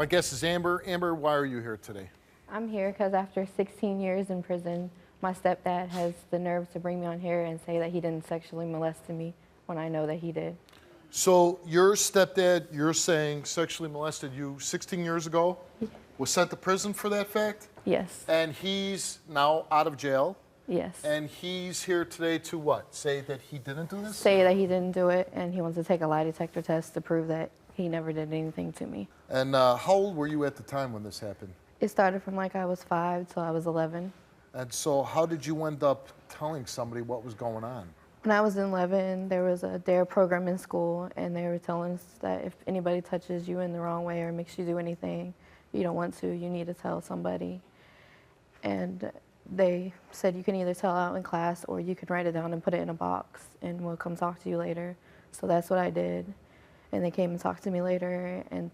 My guest is Amber. Amber, why are you here today? I'm here because after 16 years in prison, my stepdad has the nerve to bring me on here and say that he didn't sexually molest me when I know that he did. So your stepdad, you're saying, sexually molested you 16 years ago, was sent to prison for that fact? Yes. And he's now out of jail? Yes. And he's here today to what? Say that he didn't do this? Say that he didn't do it, and he wants to take a lie detector test to prove that he never did anything to me. And how old were you at the time when this happened? It started from like I was 5 till I was 11. And so how did you end up telling somebody what was going on? When I was in 11, there was a DARE program in school, and they were telling us that if anybody touches you in the wrong way or makes you do anything you don't want to, you need to tell somebody. And they said you can either tell out in class or you can write it down and put it in a box and we'll come talk to you later. So that's what I did. And they came and talked to me later and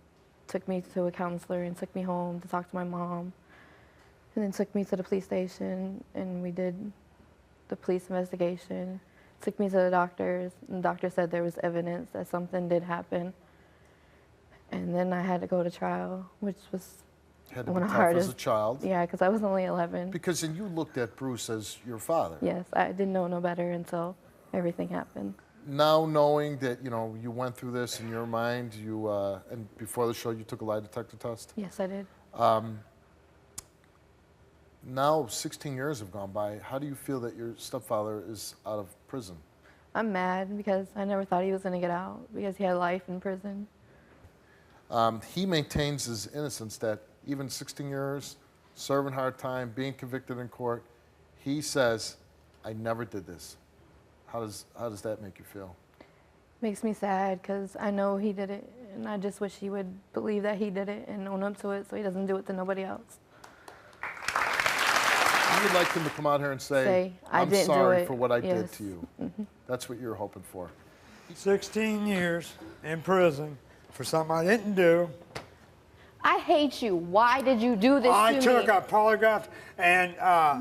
took me to a counselor and took me home to talk to my mom. And then took me to the police station and we did the police investigation. Took me to the doctors, and the doctor said there was evidence that something did happen. And then I had to go to trial, which was Had to one be of the tough hardest. as a child? Yeah, because I was only 11. Because then you looked at Bruce as your father. Yes, I didn't know no better until everything happened. Now knowing that, you know, you went through this in your mind, you, and before the show you took a lie detector test? Yes, I did. Now 16 years have gone by. How do you feel that your stepfather is out of prison? I'm mad because I never thought he was going to get out because he had life in prison. He maintains his innocence that even 16 years, serving hard time, being convicted in court, he says, I never did this. How does that make you feel? Makes me sad because I know he did it, and I just wish he would believe that he did it and own up to it so he doesn't do it to nobody else. You would like him to come out here and say I'm didn't sorry do it. for what I did Yes. to you. That's what you're hoping for. 16 years in prison for something I didn't do. I hate you. Why did you do this to me? I took a polygraph and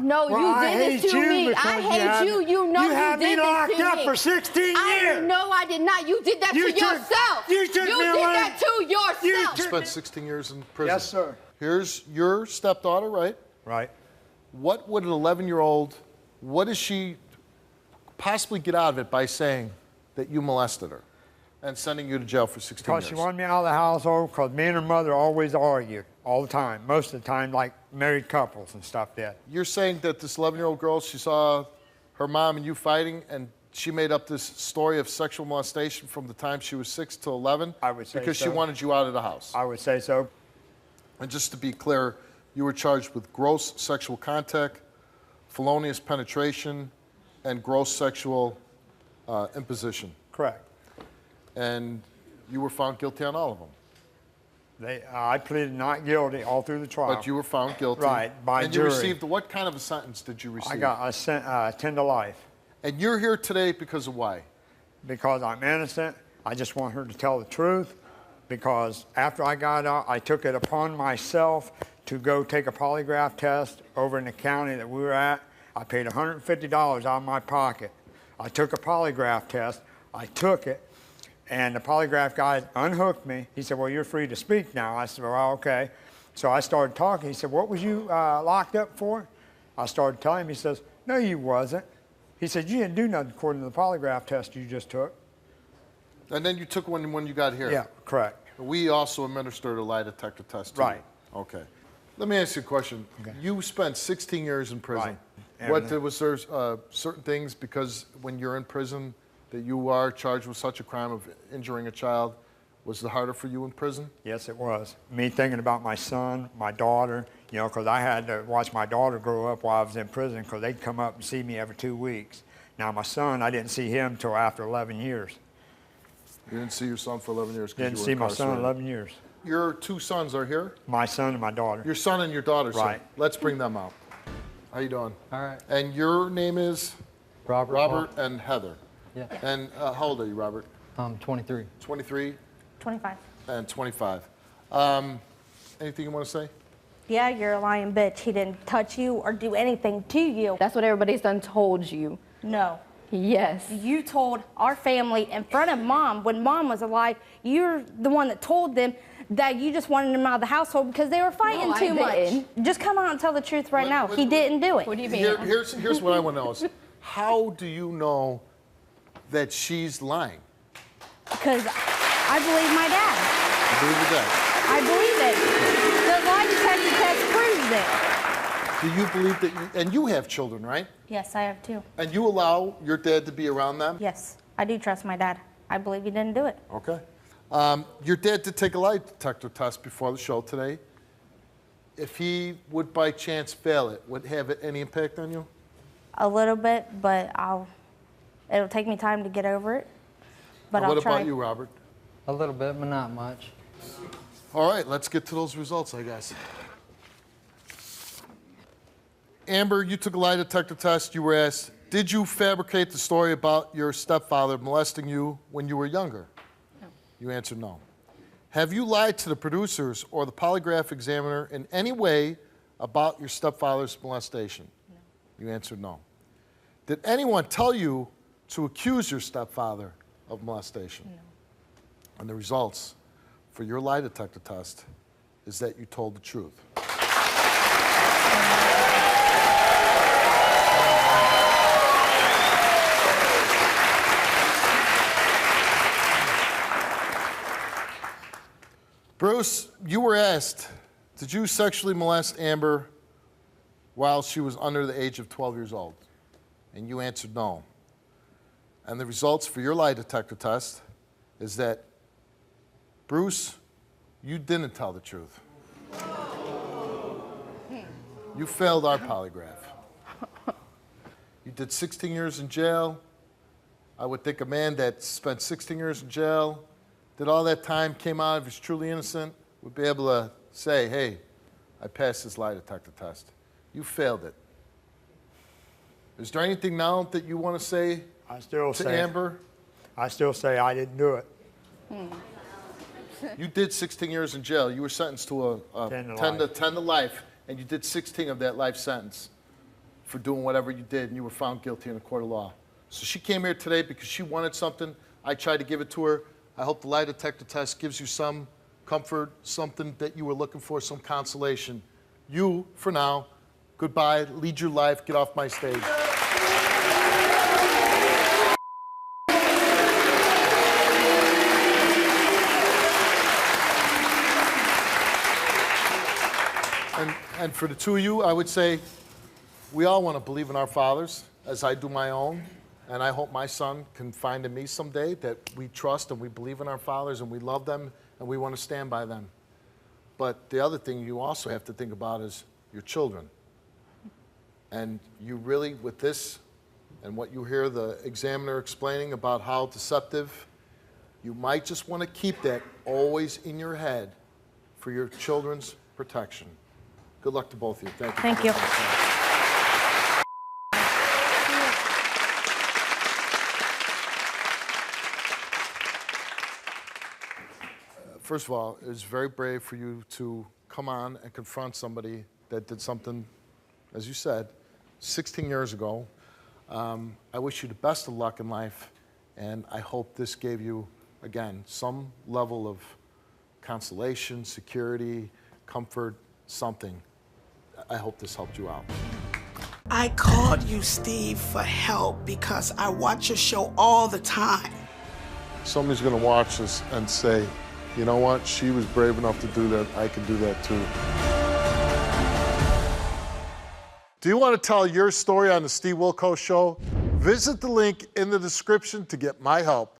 No, well, you did this to me. I hate you. You know you had did me locked this to up me. for 16 years. No, I did not. You did that You to took- yourself. you took You me did away. that to yourself. You spent 16 years in prison. Yes, sir. Here's your stepdaughter, right? Right. What would an 11-year-old, what does she possibly get out of it by saying that you molested her and sending you to jail for 16 years? Because she wanted me out of the household because me and her mother always argued all the time. Most of the time, like married couples and stuff did. You're saying that this 11-year-old girl, she saw her mom and you fighting, and she made up this story of sexual molestation from the time she was 6 to 11? I would say because so. she wanted you out of the house. I would say so. And just to be clear, you were charged with gross sexual contact, felonious penetration, and gross sexual imposition. Correct. And you were found guilty on all of them. I pleaded not guilty all through the trial. But you were found guilty. Right, by and jury. you received, what kind of a sentence did you receive? I got 10 to life. And you're here today because of why? Because I'm innocent. I just want her to tell the truth. Because after I got out, I took it upon myself to go take a polygraph test over in the county that we were at. I paid $150 out of my pocket. I took a polygraph test. I took it. And the polygraph guy unhooked me. He said, well, you're free to speak now. I said, well, okay. So I started talking. He said, what was you locked up for? I started telling him. He says, no, you wasn't. He said, you didn't do nothing according to the polygraph test you just took. And then you took one when you got here? Yeah, correct. We also administered a lie detector test, too. Right. Okay. Let me ask you a question. Okay. You spent 16 years in prison. Right. Was there certain things, because when you're in prison, that you are charged with such a crime of injuring a child, was it harder for you in prison? Yes, it was. Me thinking about my son, my daughter, you know, because I had to watch my daughter grow up while I was in prison because they'd come up and see me every 2 weeks. Now, my son, I didn't see him until after 11 years. You didn't see your son for 11 years? Didn't see my son 11 years. Your two sons are here? My son and my daughter. Your son and your daughter, Right. So let's bring them out. How you doing? All right. And your name is? Robert. Robert and Heather. Yeah. And how old are you, Robert? 23. 23 25. and 25. Anything you want to say? Yeah, you're a lying bitch. He didn't touch you or do anything to you. That's what everybody's done told you. No. Yes. You told our family in front of Mom, when Mom was alive, you're the one that told them that you just wanted him out of the household because they were fighting No, I too much. didn't. Just come out and tell the truth right now. What- He didn't do it. What do you mean? Here's what I want to know is, how do you know that she's lying? Because I believe my dad. I believe your dad. I believe it. The lie detector test proves it. Do you believe that and you have children, right? Yes, I have too. And you allow your dad to be around them? Yes, I do trust my dad. I believe he didn't do it. Okay. Your dad did take a lie detector test before the show today. If he would by chance fail it, would it have any impact on you? A little bit, but it'll take me time to get over it. But And I'll what try. about you, Robert? A little bit, but not much. All right, let's get to those results, I guess. Amber, you took a lie detector test. You were asked, did you fabricate the story about your stepfather molesting you when you were younger? No. You answered no. Have you lied to the producers or the polygraph examiner in any way about your stepfather's molestation? No. You answered no. Did anyone tell you to accuse your stepfather of molestation? No. And the results for your lie detector test is that you told the truth. Bruce, you were asked, did you sexually molest Amber while she was under the age of 12 years old? And you answered no. And the results for your lie detector test is that, Bruce, you didn't tell the truth. You failed our polygraph. You did 16 years in jail. I would think a man that spent 16 years in jail, did all that time, came out, if he's truly innocent, would be able to say, hey, I passed this lie detector test. You failed it. Is there anything now that you want to say I still to say, Amber? I still say I didn't do it. You did 16 years in jail. You were sentenced to a 10 10 to life, and you did 16 of that life sentence for doing whatever you did, and you were found guilty in a court of law. So she came here today because she wanted something. I tried to give it to her. I hope the lie detector test gives you some comfort, something that you were looking for, some consolation. You, for now, goodbye, lead your life, get off my stage. And for the two of you, I would say we all want to believe in our fathers, as I do my own. And I hope my son can find in me someday that we trust and we believe in our fathers and we love them and we want to stand by them. But the other thing you also have to think about is your children. And you really, with this and what you hear the examiner explaining about how deceptive, you might just want to keep that always in your head for your children's protection. Good luck to both of you. Thank you. Thank you. First of all, it was very brave for you to come on and confront somebody that did something, as you said, 16 years ago. I wish you the best of luck in life, and I hope this gave you, again, some level of consolation, security, comfort, something. I hope this helped you out. I called you, Steve, for help because I watch your show all the time. Somebody's going to watch this and say, you know what, she was brave enough to do that, I can do that too. Do you want to tell your story on the Steve Wilkos Show? Visit the link in the description to get my help.